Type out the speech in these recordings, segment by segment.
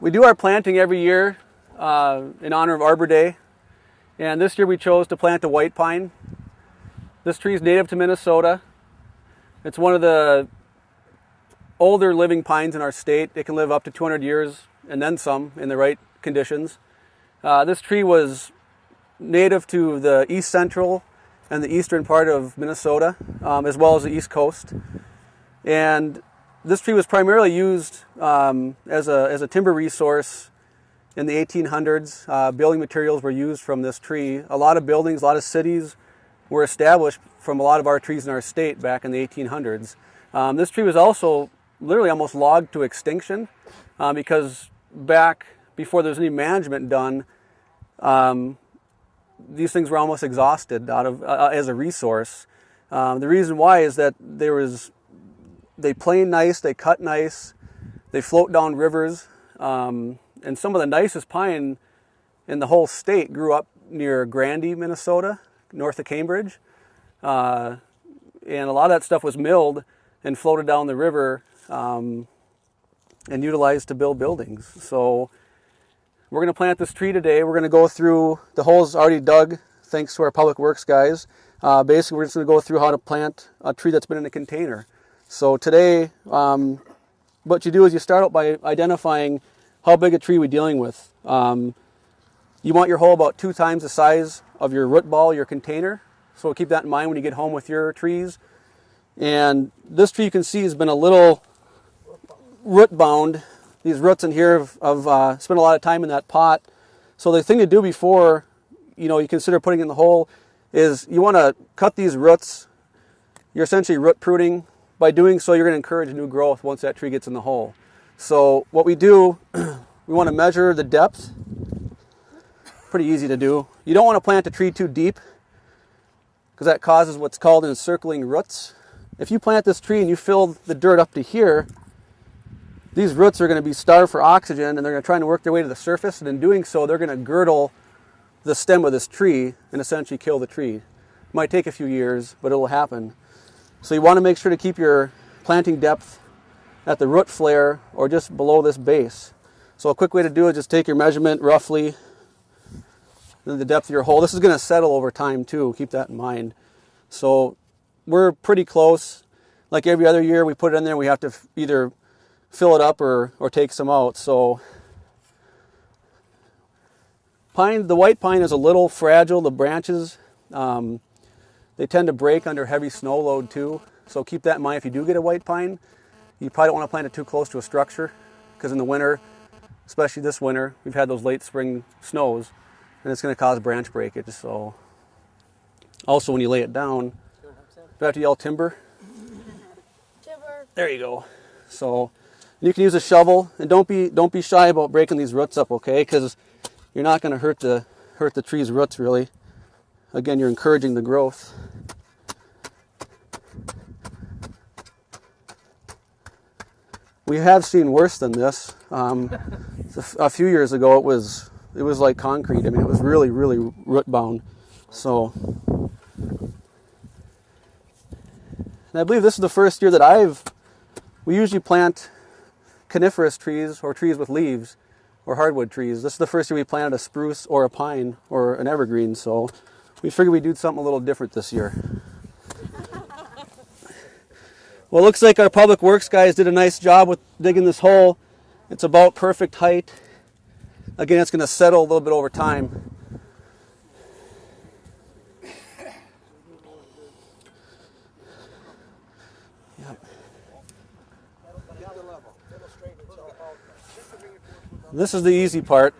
We do our planting every year in honor of Arbor Day, and this year we chose to plant a white pine. This tree is native to Minnesota. It's one of the older living pines in our state. It can live up to 200 years and then some in the right conditions. This tree was native to the east central and the eastern part of Minnesota, as well as the east coast. And this tree was primarily used as a timber resource in the 1800s. Building materials were used from this tree. A lot of buildings, a lot of cities were established from a lot of our trees in our state back in the 1800s. This tree was also literally almost logged to extinction because back before there was any management done, these things were almost exhausted as a resource. The reason why is that they plane nice, they cut nice, they float down rivers, and some of the nicest pine in the whole state grew up near Grandy, Minnesota, north of Cambridge. And a lot of that stuff was milled and floated down the river and utilized to build buildings. So we're going to plant this tree today. We're going to go through the holes already dug, thanks to our public works guys. Basically, we're just going to go through how to plant a tree that's been in a container. So today, what you do is you start out by identifying how big a tree we're dealing with. You want your hole about 2 times the size of your root ball, your container. So keep that in mind when you get home with your trees. And this tree you can see has been a little root bound. These roots in here have spent a lot of time in that pot. So the thing to do before you consider putting it in the hole is you want to cut these roots. You're essentially root pruning. By doing so, you're going to encourage new growth once that tree gets in the hole. So what we do, we want to measure the depth. Pretty easy to do. You don't want to plant a tree too deep because that causes what's called encircling roots. If you plant this tree and you fill the dirt up to here, these roots are going to be starved for oxygen and they're going to try to work their way to the surface, and in doing so, they're going to girdle the stem of this tree and essentially kill the tree. It might take a few years, but it will happen. So you want to make sure to keep your planting depth at the root flare or just below this base. So a quick way to do it, just take your measurement roughly, then the depth of your hole. This is going to settle over time too, keep that in mind. So we're pretty close. Like every other year, we put it in there, we have to either fill it up or take some out. So the white pine is a little fragile. The branches, they tend to break under heavy snow load too. So keep that in mind. If you do get a white pine, you probably don't want to plant it too close to a structure, because in the winter, especially this winter, we've had those late spring snows and it's going to cause branch breakage. So also when you lay it down, do I have to yell timber? Timber. There you go. So you can use a shovel, and don't be shy about breaking these roots up, okay? Because you're not going to hurt the tree's roots really. Again, you're encouraging the growth. We have seen worse than this. A few years ago, it was like concrete. I mean, it was really, really root bound. So, and I believe this is the first year that we usually plant coniferous trees or trees with leaves or hardwood trees. This is the first year we planted a spruce or a pine or an evergreen. So we figured we'd do something a little different this year. Well, it looks like our public works guys did a nice job with digging this hole. It's about perfect height. Again, it's going to settle a little bit over time. Yep. This is the easy part.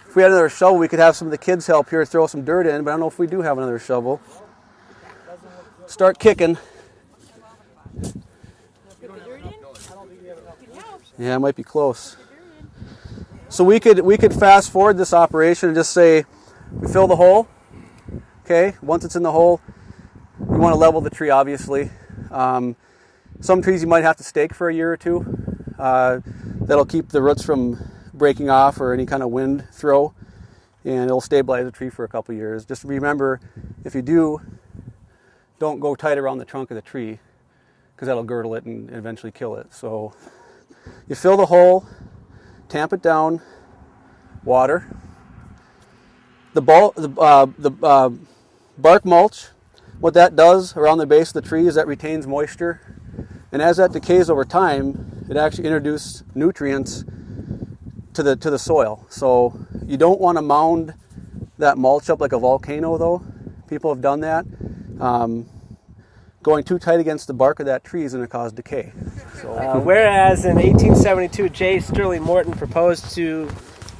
If we had another shovel, we could have some of the kids help here throw some dirt in, but I don't know if we do have another shovel. Start kicking. Yeah, it might be close. So we could fast forward this operation and just say we fill the hole. Okay, once it's in the hole, you want to level the tree, obviously. Some trees you might have to stake for a year or two. That'll keep the roots from breaking off or any kind of wind throw, and it'll stabilize the tree for a couple years. Just remember, if you do, don't go tight around the trunk of the tree, because that'll girdle it and eventually kill it. So you fill the hole, tamp it down, water. The bark mulch, what that does around the base of the tree is that retains moisture. And as that decays over time, it actually introduces nutrients to the soil. So you don't want to mound that mulch up like a volcano, though. People have done that. Going too tight against the bark of that tree is going to cause decay. So, whereas in 1872, J. Sterling Morton proposed to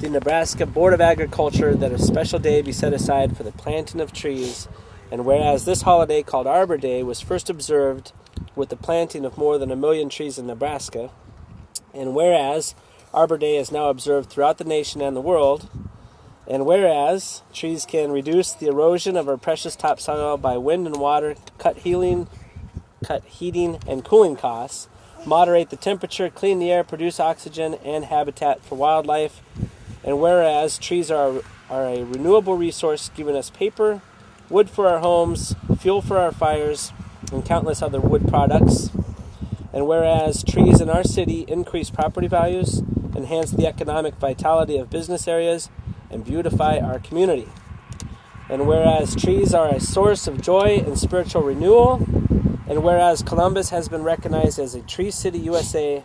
the Nebraska Board of Agriculture that a special day be set aside for the planting of trees, and whereas this holiday called Arbor Day was first observed with the planting of more than 1 million trees in Nebraska, and whereas Arbor Day is now observed throughout the nation and the world, and whereas trees can reduce the erosion of our precious topsoil by wind and water, cut heating and cooling costs, moderate the temperature, clean the air, produce oxygen and habitat for wildlife, and whereas trees are a renewable resource giving us paper, wood for our homes, fuel for our fires, and countless other wood products, and whereas trees in our city increase property values, enhance the economic vitality of business areas, and beautify our community. And whereas trees are a source of joy and spiritual renewal, and whereas Columbus has been recognized as a Tree City, USA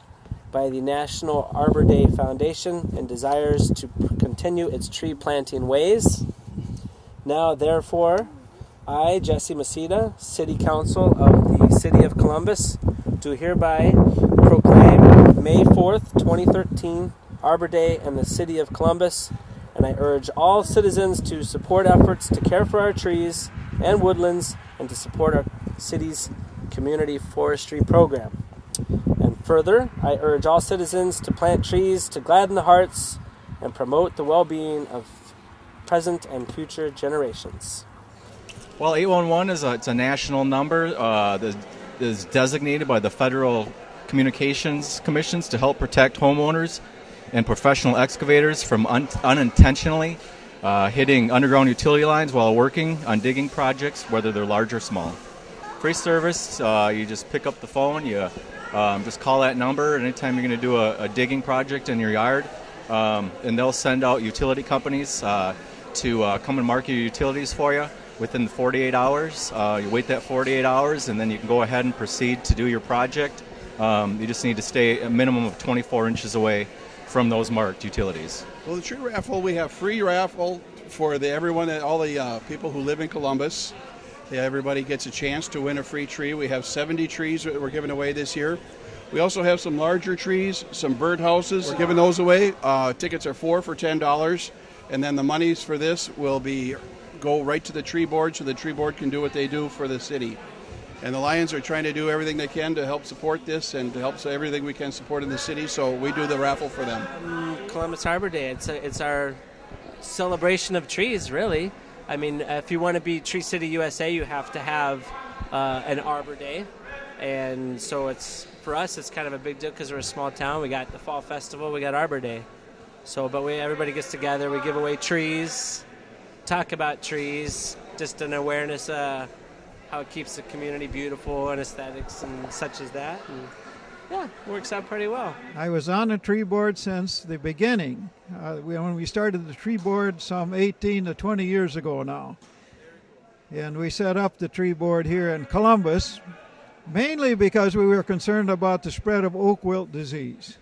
by the National Arbor Day Foundation and desires to continue its tree planting ways, now therefore, I, Jesse Masita, City Council of the City of Columbus, do hereby proclaim May 4th, 2013, Arbor Day in the City of Columbus, and I urge all citizens to support efforts to care for our trees and woodlands and to support our city's community forestry program. And further, I urge all citizens to plant trees to gladden the hearts and promote the well-being of present and future generations. Well, 811 it's a national number that is designated by the Federal Communications Commissions to help protect homeowners and professional excavators from unintentionally hitting underground utility lines while working on digging projects, whether they're large or small. Free service, you just pick up the phone, you just call that number anytime you're going to do a digging project in your yard, and they'll send out utility companies to come and mark your utilities for you within 48 hours. You wait that 48 hours, and then you can go ahead and proceed to do your project. You just need to stay a minimum of 24 inches away from those marked utilities. Well, the tree raffle, we have free raffle for everyone, all the people who live in Columbus. Yeah, everybody gets a chance to win a free tree. We have 70 trees that we're giving away this year. We also have some larger trees, some bird houses. We're giving those away. Tickets are for $10, and then the monies for this will go right to the tree board, so the tree board can do what they do for the city. And the Lions are trying to do everything they can to help support this and to help everything we can support in the city, so we do the raffle for them. Columbus Arbor Day, it's our celebration of trees, really. I mean, if you want to be Tree City, USA, you have to have an Arbor Day. And so for us, it's kind of a big deal because we're a small town. We got the Fall Festival, we got Arbor Day. So, but everybody gets together, we give away trees, talk about trees, just an awareness of how it keeps the community beautiful and aesthetics and such as that. And yeah, it works out pretty well. I was on the tree board since the beginning. When we started the tree board some 18 to 20 years ago now. And we set up the tree board here in Columbus, mainly because we were concerned about the spread of oak wilt disease.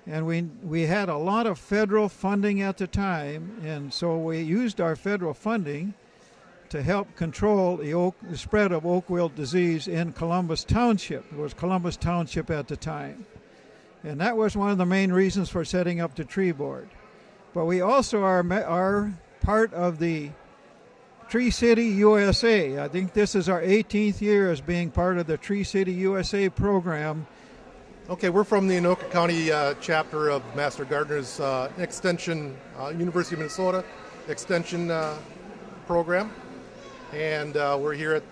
And we had a lot of federal funding at the time, and so we used our federal funding to help control the spread of oak wilt disease in Columbus Township. It was Columbus Township at the time. And that was one of the main reasons for setting up the tree board. But we also are part of the Tree City USA. I think this is our 18th year as being part of the Tree City USA program. Okay, we're from the Anoka County chapter of Master Gardener's Extension, University of Minnesota Extension program. And we're here at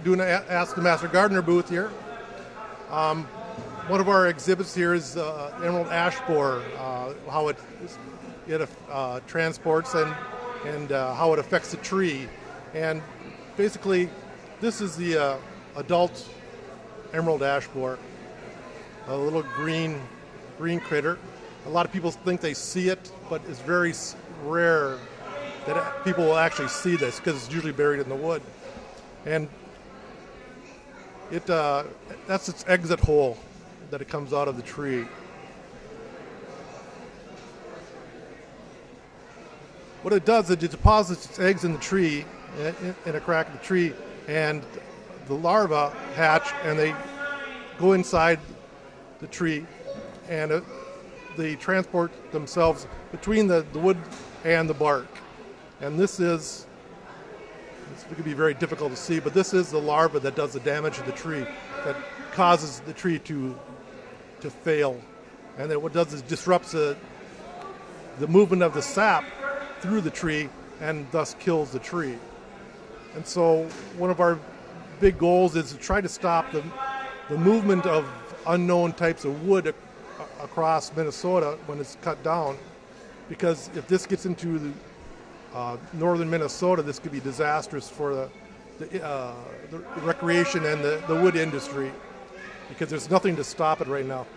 doing Ask the Master Gardener booth here. One of our exhibits here is emerald ash borer, how it transports and how it affects the tree. And basically, this is the adult emerald ash borer, a little green critter. A lot of people think they see it, but it's very rare that people will actually see this because it's usually buried in the wood. And that's its exit hole that it comes out of the tree. What it does is it deposits its eggs in the tree, in a crack of the tree, and the larvae hatch and they go inside the tree, and they transport themselves between the wood and the bark. And this could be very difficult to see, but this is the larva that does the damage to the tree, that causes the tree to fail. And then what it does is disrupts the movement of the sap through the tree and thus kills the tree. And so one of our big goals is to try to stop the movement of unknown types of wood across Minnesota when it's cut down, because if this gets into northern Minnesota, this could be disastrous for the recreation and the wood industry, because there's nothing to stop it right now.